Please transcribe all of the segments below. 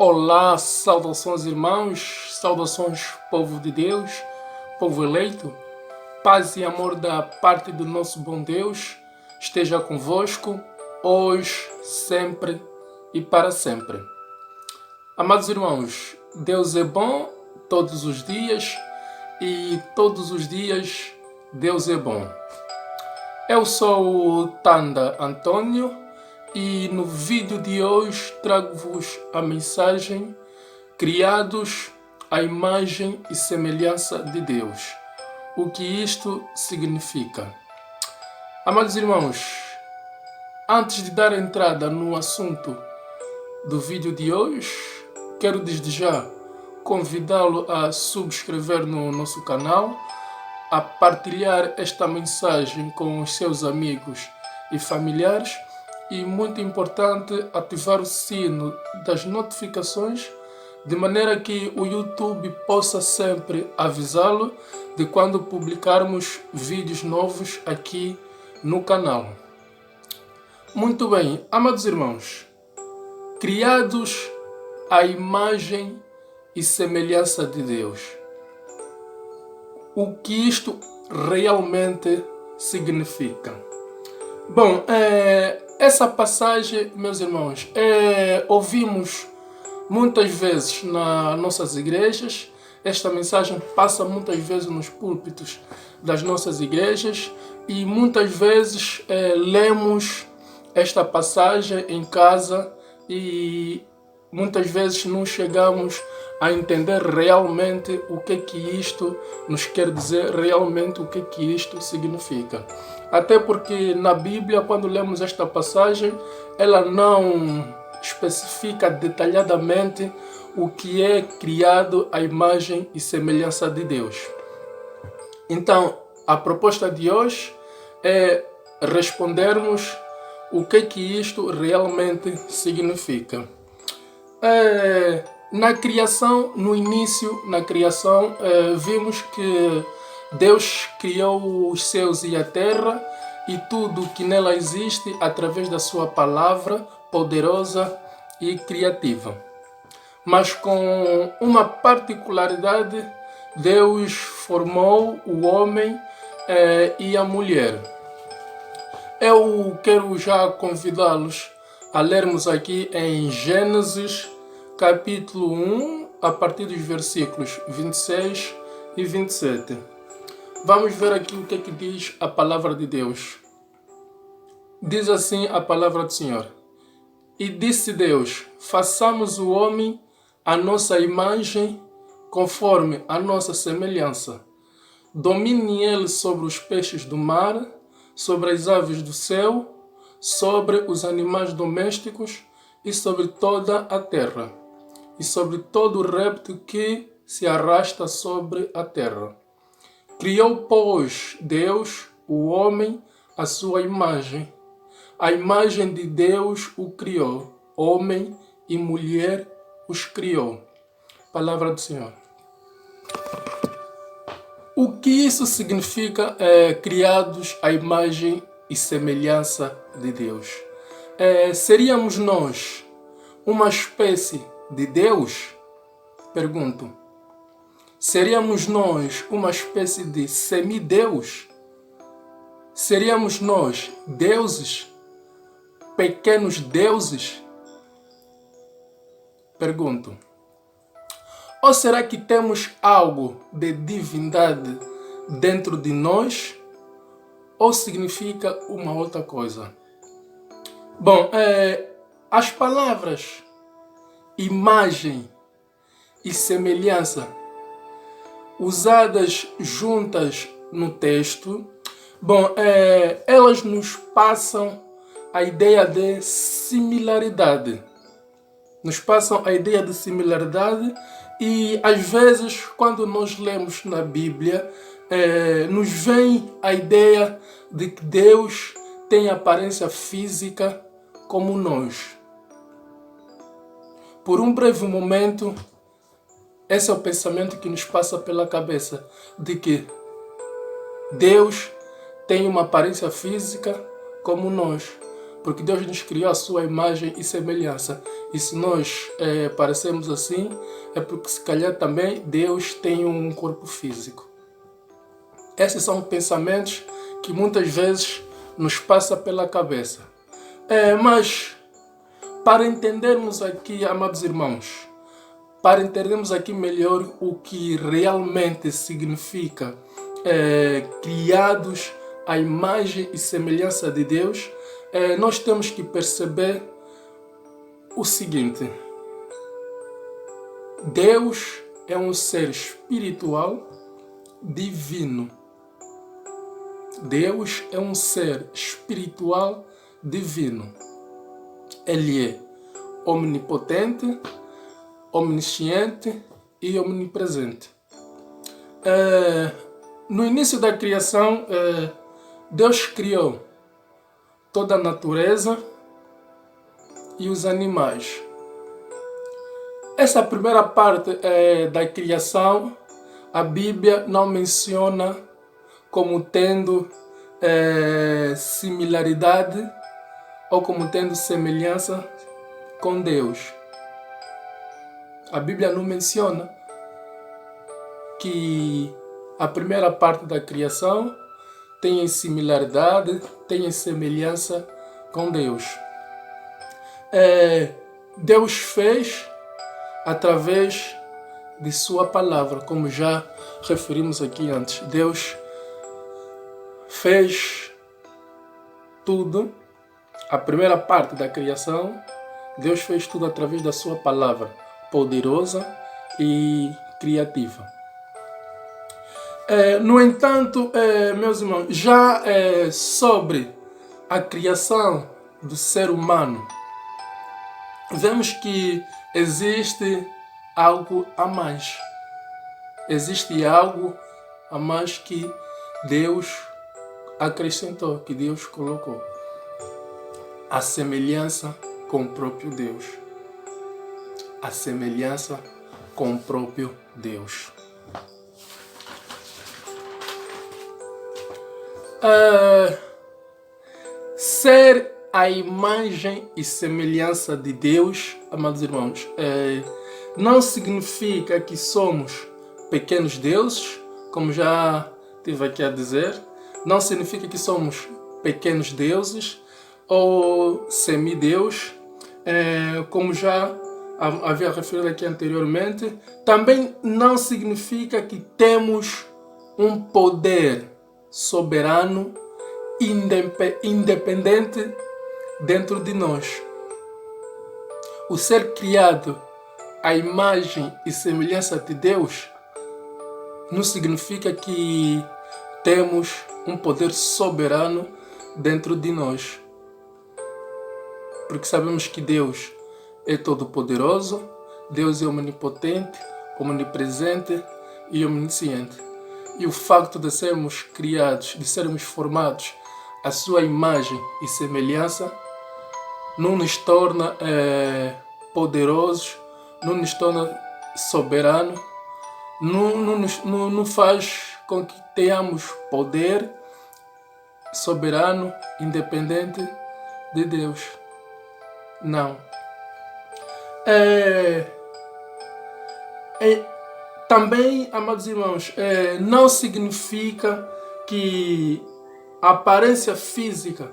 Olá, saudações irmãos, saudações povo de Deus, povo eleito. Paz e amor da parte do nosso bom Deus esteja convosco, hoje, sempre e para sempre. Amados irmãos, Deus é bom todos os dias e todos os dias Deus é bom. Eu sou o Tanda Antônio e no vídeo de hoje trago-vos a mensagem Criados à imagem e semelhança de Deus. O que isto significa? Amados irmãos, antes de dar entrada no assunto do vídeo de hoje, quero desde já convidá-lo a subscrever no nosso canal, a partilhar esta mensagem com os seus amigos e familiares e, muito importante, ativar o sino das notificações de maneira que o YouTube possa sempre avisá-lo de quando publicarmos vídeos novos aqui no canal. Muito bem, amados irmãos, criados à imagem e semelhança de Deus. O que isto realmente significa? Bom, essa passagem, meus irmãos, ouvimos muitas vezes nas nossas igrejas. Esta mensagem passa muitas vezes nos púlpitos das nossas igrejas e muitas vezes lemos esta passagem em casa e muitas vezes não chegamos a entender realmente o que isto nos quer dizer, realmente o que isto significa. Até porque na Bíblia, quando lemos esta passagem, ela não especifica detalhadamente o que é criado à imagem e semelhança de Deus. Então, a proposta de hoje é respondermos o que isto realmente significa. Na criação, no início, na criação, vimos que Deus criou os céus e a terra e tudo que nela existe através da sua palavra poderosa e criativa. Mas com uma particularidade, Deus formou o homem e a mulher. Eu quero já convidá-los a lermos aqui em Gênesis capítulo 1, a partir dos versículos 26 e 27. Vamos ver aqui o que diz a palavra de Deus. Diz assim a palavra do Senhor. E disse Deus, façamos o homem à nossa imagem, conforme a nossa semelhança. Domine ele sobre os peixes do mar, sobre as aves do céu, sobre os animais domésticos e sobre toda a terra, e sobre todo o réptil que se arrasta sobre a terra. Criou, pois, Deus, o homem, à sua imagem. A imagem de Deus o criou. Homem e mulher os criou. Palavra do Senhor. O que isso significa, criados à imagem e semelhança de Deus? Seríamos nós uma espécie de Deus? Pergunto. Seríamos nós uma espécie de semideus? Seríamos nós deuses? Pequenos deuses? Pergunto. Ou será que temos algo de divindade dentro de nós? Ou significa uma outra coisa? Bom, as palavras imagem e semelhança usadas juntas no texto, elas nos passam a ideia de similaridade. Nos passam a ideia de similaridade e às vezes quando nós lemos na Bíblia, nos vem a ideia de que Deus tem aparência física como nós. Por um breve momento, esse é o pensamento que nos passa pela cabeça, de que Deus tem uma aparência física como nós. Porque Deus nos criou a sua imagem e semelhança. E se nós parecemos assim, é porque se calhar também Deus tem um corpo físico. Esses são pensamentos que muitas vezes nos passa pela cabeça. Mas, para entendermos aqui, amados irmãos, para entendermos aqui melhor o que realmente significa criados à imagem e semelhança de Deus, nós temos que perceber o seguinte: Deus é um ser espiritual divino. Deus é um ser espiritual divino. Ele é omnipotente, omnisciente e omnipresente. No início da criação, Deus criou toda a natureza e os animais. Essa primeira parte da criação, a Bíblia não menciona como tendo similaridade ou como tendo semelhança com Deus. A Bíblia não menciona que a primeira parte da criação tem similaridade, tem semelhança com Deus. Deus fez através de sua palavra, como já referimos aqui antes. Deus fez tudo, a primeira parte da criação, Deus fez tudo através da sua palavra, poderosa e criativa. No entanto, meus irmãos, já sobre a criação do ser humano, vemos que existe algo a mais. Existe algo a mais que Deus acrescentou, que Deus colocou. A semelhança com o próprio Deus. A semelhança com o próprio Deus. Ser a imagem e semelhança de Deus, amados irmãos, não significa que somos pequenos deuses, como já estive aqui a dizer. Não significa que somos pequenos deuses ou semideus, como já havia referido aqui anteriormente. Também não significa que temos um poder soberano, independente dentro de nós. O ser criado à imagem e semelhança de Deus não significa que temos um poder soberano dentro de nós. Porque sabemos que Deus é todo-poderoso, Deus é omnipotente, omnipresente e omnisciente. E o facto de sermos criados, de sermos formados à sua imagem e semelhança, não nos torna poderosos, não nos torna soberanos, não faz com que tenhamos poder soberano, independente de Deus. Não. Também, amados irmãos, não significa que a aparência física,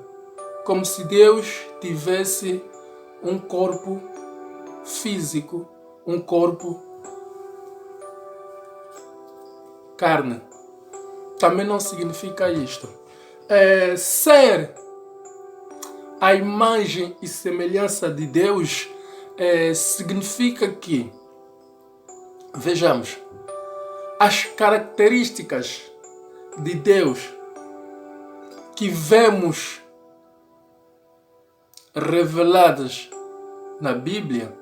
como se Deus tivesse um corpo físico, um corpo carne. Também não significa isto. Ser a imagem e semelhança de Deus significa que, vejamos, as características de Deus que vemos reveladas na Bíblia,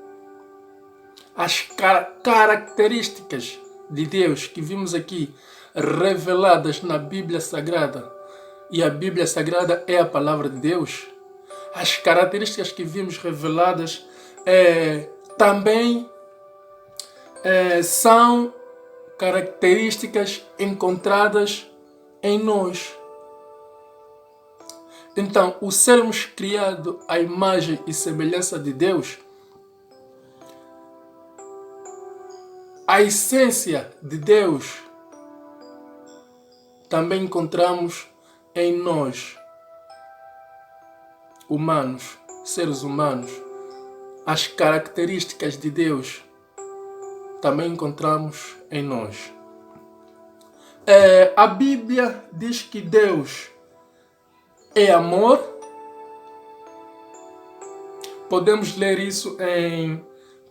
as características de Deus que vimos aqui reveladas na Bíblia Sagrada, e a Bíblia Sagrada é a palavra de Deus, as características que vimos reveladas também são características encontradas em nós. Então, o sermos criados à imagem e semelhança de Deus, a essência de Deus, também encontramos em nós, humanos, seres humanos. As características de Deus também encontramos em nós. A Bíblia diz que Deus é amor. Podemos ler isso em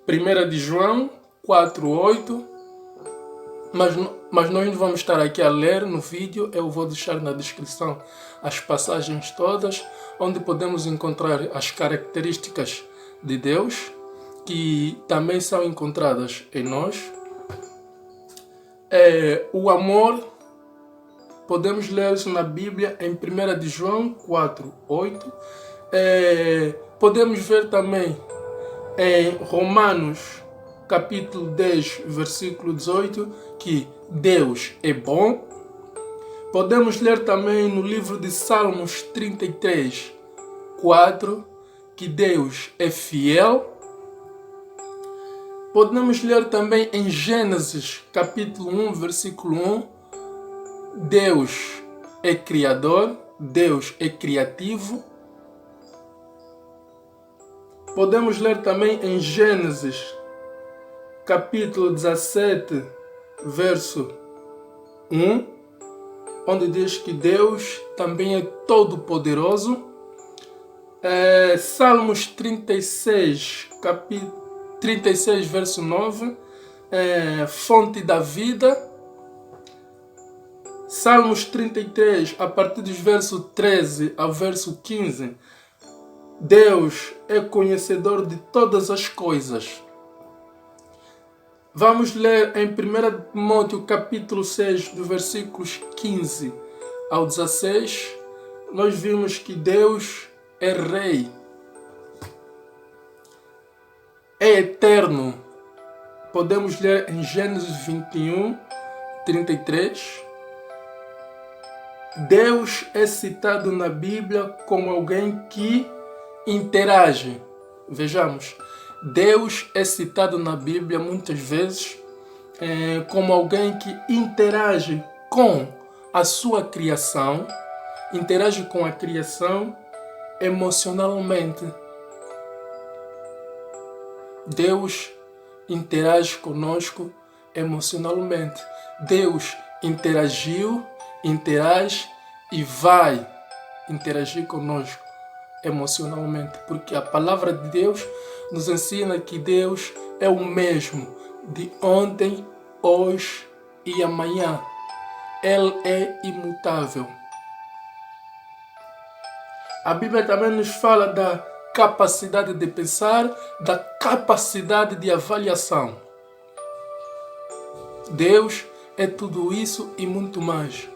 1 de João 4:8. Mas nós não vamos estar aqui a ler no vídeo. Eu vou deixar na descrição as passagens todas, onde podemos encontrar as características de Deus, que também são encontradas em nós. O amor, podemos ler isso na Bíblia em 1 de João 4:8. Podemos ver também em Romanos capítulo 10, versículo 18, que Deus é bom. Podemos ler também no livro de Salmos 33:4, que Deus é fiel. Podemos ler também em Gênesis capítulo 1, versículo 1, Deus é criador, Deus é criativo. Podemos ler também em Gênesis capítulo 17, verso 1, onde diz que Deus também é todo-poderoso. Salmos 36, verso 9, fonte da vida. Salmos 33, a partir dos versos 13 ao verso 15, Deus é conhecedor de todas as coisas. Vamos ler em 1 Timóteo capítulo 6, dos versículos 15 ao 16. Nós vimos que Deus é Rei, é eterno. Podemos ler em Gênesis 21:33. Deus é citado na Bíblia como alguém que interage. Vejamos. Deus é citado na Bíblia muitas vezes como alguém que interage com a sua criação, interage com a criação emocionalmente. Deus interage conosco emocionalmente. Deus interagiu, interage e vai interagir conosco emocionalmente, porque a palavra de Deus nos ensina que Deus é o mesmo de ontem, hoje e amanhã. Ele é imutável. A Bíblia também nos fala da capacidade de pensar, da capacidade de avaliação. Deus é tudo isso e muito mais,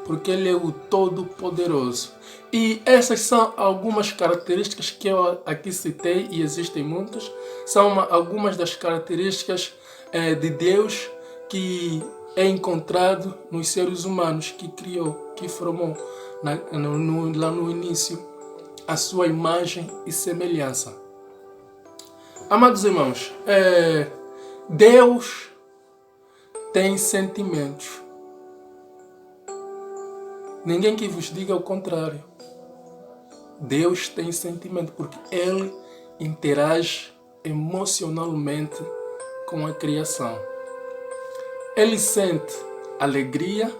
porque Ele é o Todo-Poderoso. E essas são algumas características que eu aqui citei, e existem muitas. São algumas das características de Deus que é encontrado nos seres humanos que criou, que formou lá no início a sua imagem e semelhança. Amados irmãos, Deus tem sentimentos. Ninguém que vos diga o contrário. Deus tem sentimento, porque Ele interage emocionalmente com a criação. Ele sente alegria,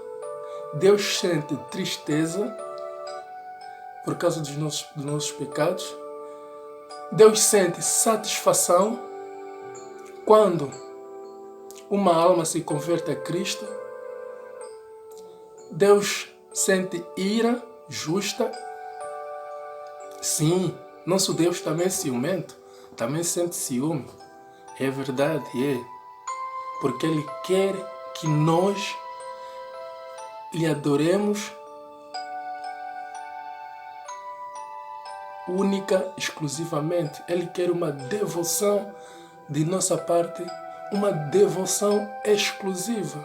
Deus sente tristeza por causa dos nossos pecados. Deus sente satisfação quando uma alma se converte a Cristo. Deus sente ira justa. Sim, nosso Deus também é ciumento, também sente ciúme. É verdade, é. Porque Ele quer que nós lhe adoremos única, exclusivamente. Ele quer uma devoção de nossa parte, uma devoção exclusiva.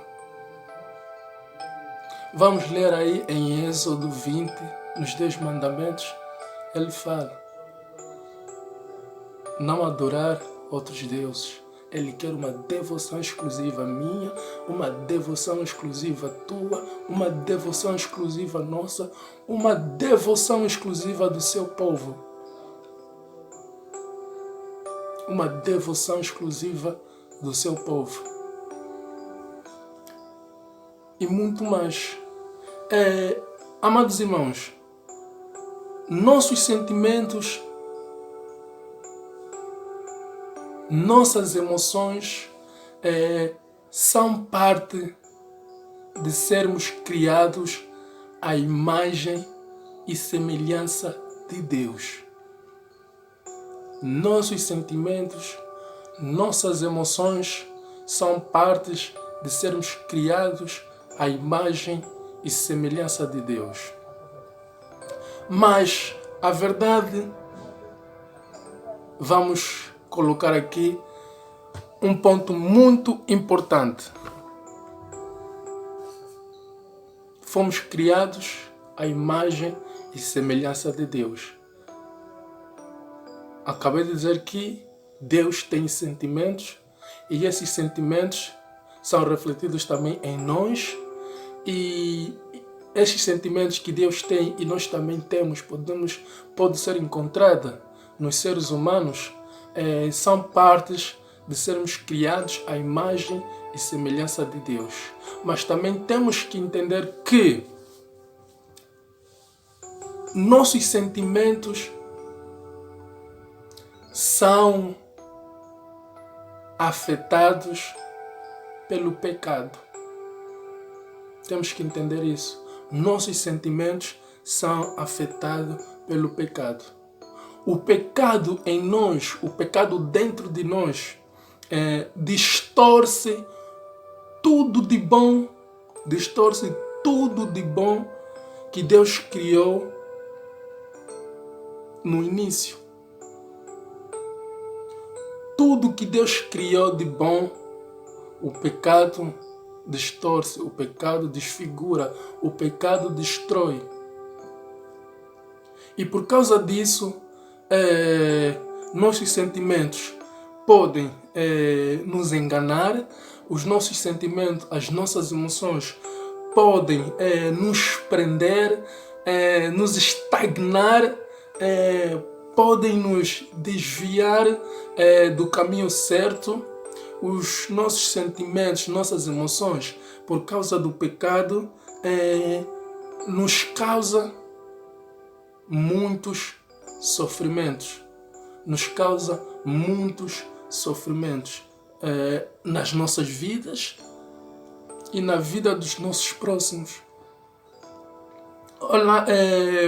Vamos ler aí em Êxodo 20, nos 10 mandamentos, ele fala: não adorar outros deuses. Ele quer uma devoção exclusiva minha, uma devoção exclusiva tua, uma devoção exclusiva nossa, uma devoção exclusiva do seu povo. Uma devoção exclusiva do seu povo. E muito mais. Amados irmãos, nossos sentimentos, nossas emoções são parte de sermos criados à imagem e semelhança de Deus. Nossos sentimentos, nossas emoções são partes de sermos criados à imagem e semelhança de Deus. Mas a verdade, vamos colocar aqui um ponto muito importante. Fomos criados à imagem e semelhança de Deus. Acabei de dizer que Deus tem sentimentos e esses sentimentos são refletidos também em nós, e esses sentimentos que Deus tem e nós também temos pode ser encontrada nos seres humanos, são partes de sermos criados à imagem e semelhança de Deus. Mas também temos que entender que nossos sentimentos são afetados pelo pecado. Temos que entender isso. Nossos sentimentos são afetados pelo pecado. O pecado em nós, o pecado dentro de nós, distorce tudo de bom, que Deus criou no início. Tudo que Deus criou de bom, o pecado distorce, o pecado desfigura, o pecado destrói. E por causa disso, nossos sentimentos podem nos enganar, os nossos sentimentos, as nossas emoções podem nos prender, nos estagnar, podem nos desviar do caminho certo. Os nossos sentimentos, nossas emoções, por causa do pecado, nos causa muitos sofrimentos. Nos causa muitos sofrimentos nas nossas vidas e na vida dos nossos próximos. Olá,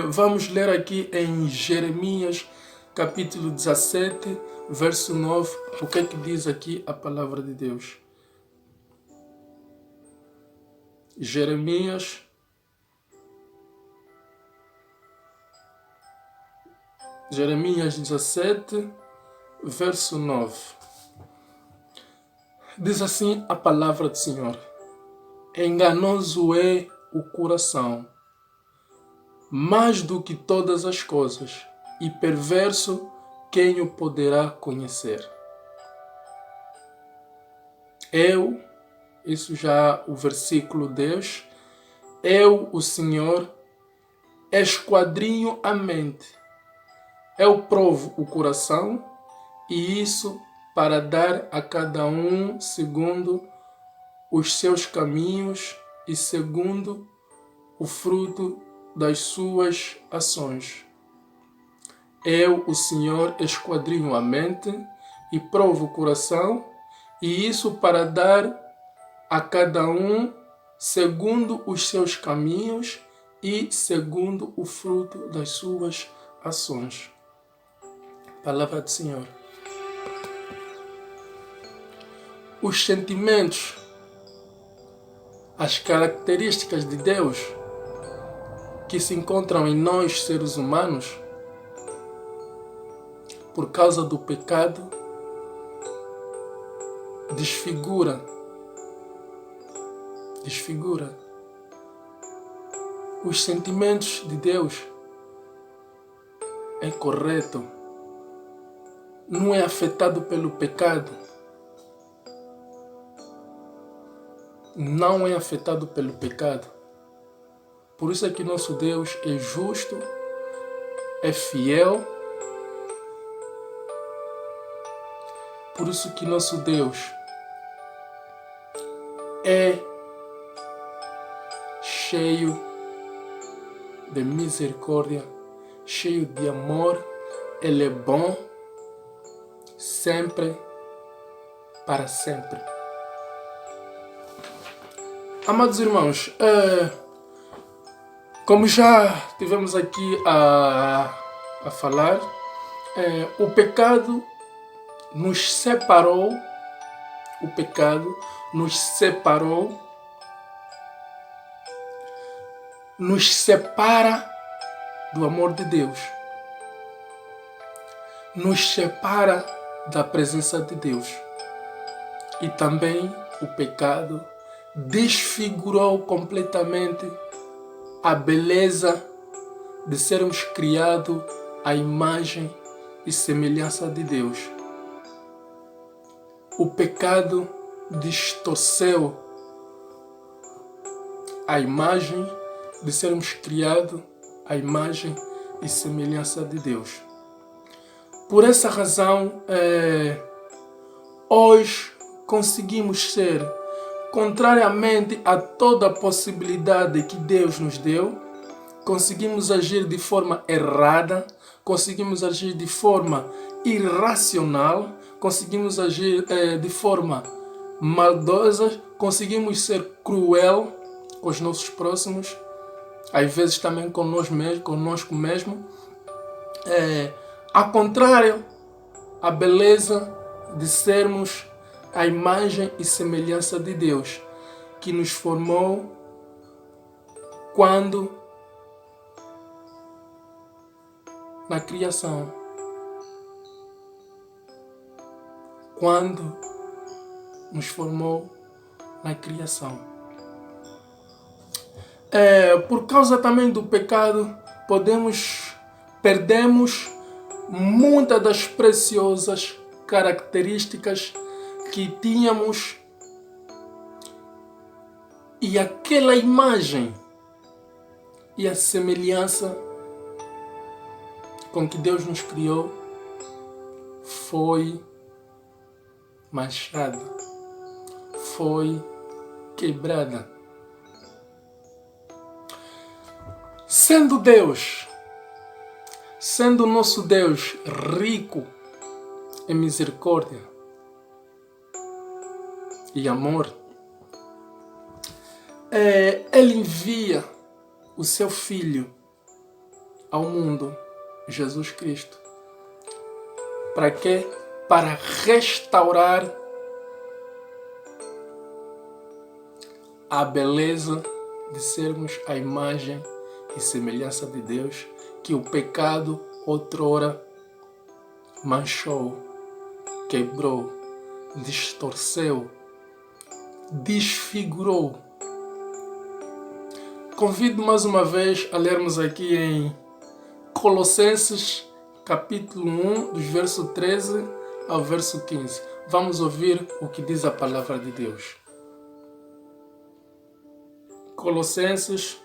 vamos ler aqui em Jeremias, capítulo 17, verso 9, o que é que diz aqui a palavra de Deus. Jeremias 17, verso 9. Diz assim a palavra do Senhor: enganoso é o coração, mais do que todas as coisas, e perverso, quem o poderá conhecer? Isso já o versículo 10, eu, o Senhor, esquadrinho a mente, eu provo o coração, e isso para dar a cada um segundo os seus caminhos e segundo o fruto das suas ações. Eu, o Senhor, esquadrinho a mente e provo o coração, e isso para dar a cada um segundo os seus caminhos e segundo o fruto das suas ações. Palavra do Senhor. Os sentimentos, as características de Deus que se encontram em nós, seres humanos, por causa do pecado, desfigura. Os sentimentos de Deus é correto, não é afetado pelo pecado. Não é afetado pelo pecado. Por isso é que nosso Deus é justo, é fiel. Por isso que nosso Deus é cheio de misericórdia, cheio de amor. Ele é bom sempre, para sempre. Amados irmãos, como já tivemos aqui a falar, o pecado nos separou, nos separa do amor de Deus, nos separa da presença de Deus. E também o pecado desfigurou completamente a beleza de sermos criados à imagem e semelhança de Deus. O pecado distorceu a imagem de sermos criados à imagem e semelhança de Deus. Por essa razão, hoje conseguimos ser, contrariamente a toda a possibilidade que Deus nos deu, conseguimos agir de forma errada, conseguimos agir de forma irracional, conseguimos agir de forma maldosa, conseguimos ser cruel com os nossos próximos, às vezes também conosco mesmo. Ao contrário, a beleza de sermos a imagem e semelhança de Deus, que nos formou quando na criação. Quando nos formou na criação. Por causa também do pecado, perdemos muitas das preciosas características que tínhamos, e aquela imagem e a semelhança com que Deus nos criou foi manchada, foi quebrada. Sendo nosso Deus rico em misericórdia e amor, Ele envia o seu Filho ao mundo, Jesus Cristo. Para quê? Para restaurar a beleza de sermos a imagem e semelhança de Deus, que o pecado outrora manchou, quebrou, distorceu, desfigurou. Convido mais uma vez a lermos aqui em Colossenses capítulo 1, dos versos 13 ao verso 15. Vamos ouvir o que diz a palavra de Deus. Colossenses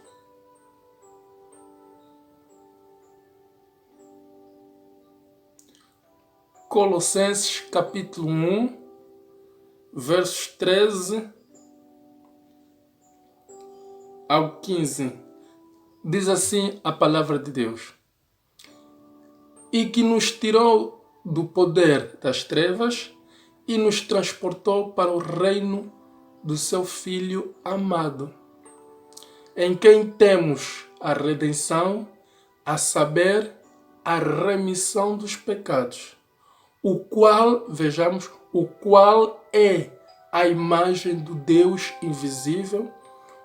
capítulo 1, versos 13 ao 15. Diz assim a palavra de Deus: E que nos tirou do poder das trevas e nos transportou para o reino do seu Filho amado, em quem temos a redenção, a saber, a remissão dos pecados, o qual é a imagem do Deus invisível,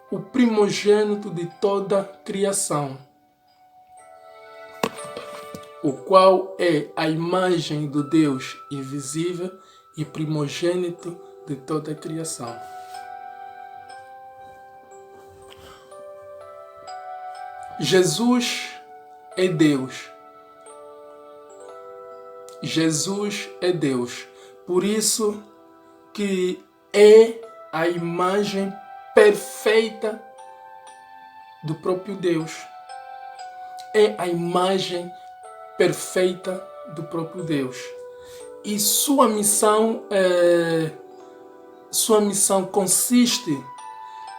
o primogênito de toda a criação. O qual é a imagem do Deus invisível e primogênito de toda a criação. Jesus é Deus. Jesus é Deus. Por isso que é a imagem perfeita do próprio Deus. É a imagem perfeita do próprio Deus. E sua missão consiste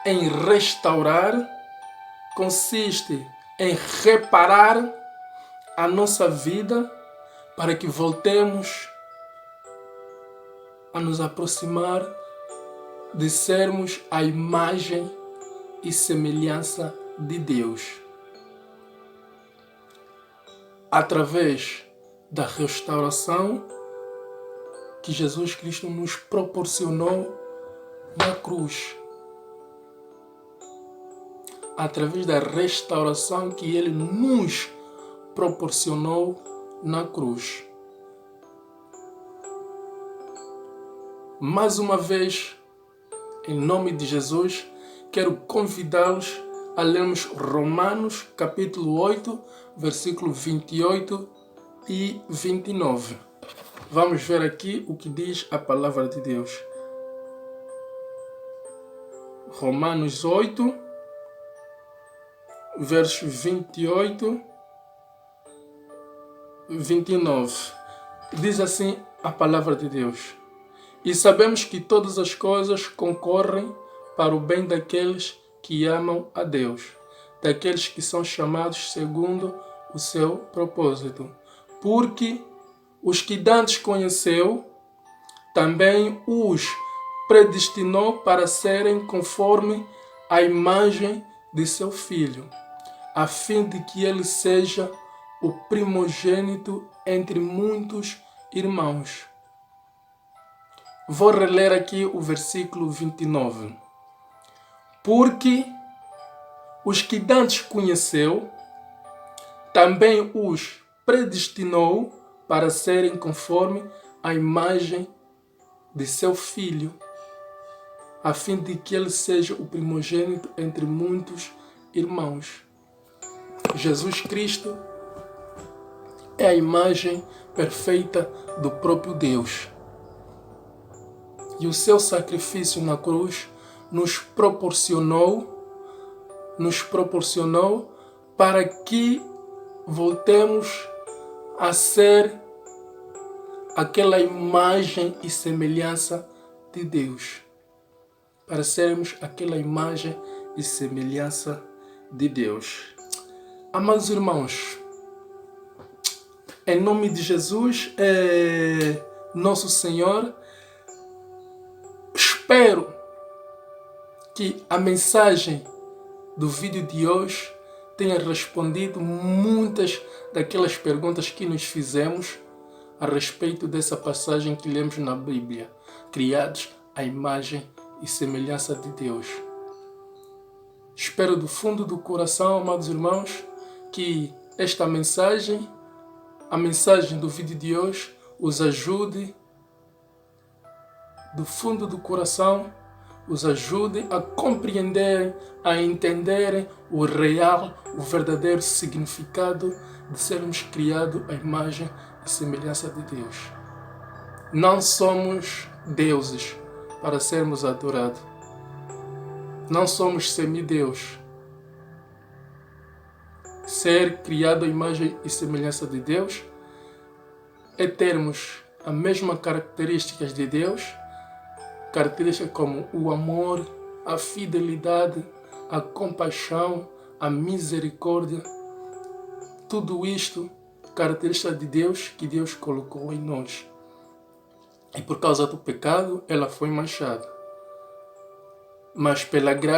em restaurar, consiste em reparar a nossa vida para que voltemos a nos aproximar de sermos a imagem e semelhança de Deus. Através da restauração que Jesus Cristo nos proporcionou na cruz. Através da restauração que Ele nos proporcionou na cruz. Mais uma vez, em nome de Jesus, quero convidá-los a lermos Romanos capítulo 8, versículo 28 e 29. Vamos ver aqui o que diz a palavra de Deus. Romanos 8, versos 28 e 29. Diz assim a palavra de Deus. E sabemos que todas as coisas concorrem para o bem daqueles que amam a Deus, daqueles que são chamados segundo o seu propósito. Porque os que dantes conheceu, também os predestinou para serem conforme a imagem de seu Filho, a fim de que ele seja o primogênito entre muitos irmãos. Vou reler aqui o versículo 29. Porque os que dantes conheceu, também os predestinou para serem conforme a imagem de seu Filho, a fim de que ele seja o primogênito entre muitos irmãos. Jesus Cristo é a imagem perfeita do próprio Deus. E o seu sacrifício na cruz nos proporcionou para que voltemos a ser aquela imagem e semelhança de Deus. Para sermos aquela imagem e semelhança de Deus. Amados irmãos, em nome de Jesus, nosso Senhor, espero que a mensagem do vídeo de hoje tenha respondido muitas daquelas perguntas que nos fizemos a respeito dessa passagem que lemos na Bíblia, criados à imagem e semelhança de Deus. Espero do fundo do coração, amados irmãos, que esta mensagem, a mensagem do vídeo de hoje, os ajude do fundo do coração, os ajude a compreenderem, a entenderem o real, o verdadeiro significado de sermos criados à imagem e semelhança de Deus. Não somos deuses para sermos adorados. Não somos semideus. Ser criado à imagem e semelhança de Deus é termos as mesmas características de Deus, características como o amor, a fidelidade, a compaixão, a misericórdia. Tudo isto, características de Deus que Deus colocou em nós. E por causa do pecado, ela foi manchada. Mas pela graça